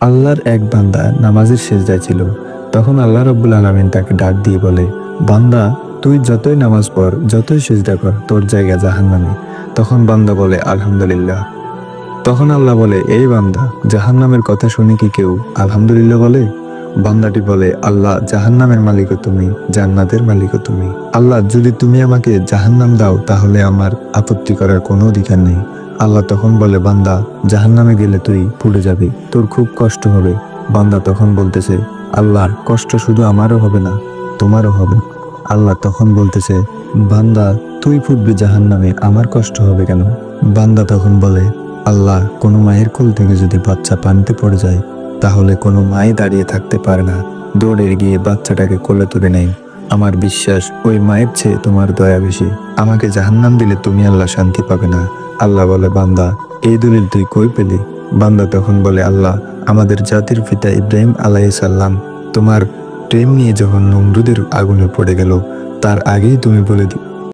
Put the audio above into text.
আল্লাহর এক বান্দা নামাজের সিজদায় ছিল। তখন আল্লাহ রাব্বুল আলামিন তাকে ডাক দিয়ে বলে, বান্দা, তুই যতই নামাজ পড়, যতই সিজদা কর, তোর জায়গা জাহান্নামে। তখন বান্দা বলে, আলহামদুলিল্লাহ। তখন আল্লাহ বলে, এই বান্দা, জাহান্নামের কথা শুনে কি কেউ আলহামদুলিল্লাহ বলে? বান্দাটি বলে, আল্লাহ, জাহান্নামের মালিকও তুমি, জান্নাতের মালিকও তুমি। আল্লাহ, যদি তুমি আমাকে জাহান্নাম দাও তাহলে আমার আপত্তি করার কোনো অধিকার নেই। আল্লাহ তখন বলে, বান্দা, জাহান্নামে গেলে তুই পুড়ে যাবি, তোর খুব কষ্ট হবে। বান্দা তখন বলতেছে, আল্লাহ, কষ্ট শুধু আমারও হবে না, তোমারও হবে। আল্লাহ তখন বলতেছে, বান্দা, তুই ফুটবি জাহান্নামে, আমার কষ্ট হবে কেন? বান্দা তখন বলে, আল্লাহ, কোনো মায়ের কোল থেকে যদি বাচ্চা পানিতে পড়ে যায় তাহলে কোনো মাই দাঁড়িয়ে থাকতে পারে না, দৌড়ে গিয়ে বাচ্চাটাকে কোলে তুলে নেয়। আমার বিশ্বাস ওই মায়ের চেয়ে তোমার দয়া বেশি। আমাকে জাহান্নাম দিলে তুমি আল্লাহ শান্তি পাবে না। আল্লাহ বলে, বান্দা, এই দলিল তুই কই পেলি? বান্দা তখন বলে, আল্লাহ, আমাদের জাতির পিতা ইব্রাহিম আলাইহিস সালাম তোমার প্রেম নিয়ে যখন নমরুদের আগুনে পড়ে গেল, তার আগেই তুমি বলে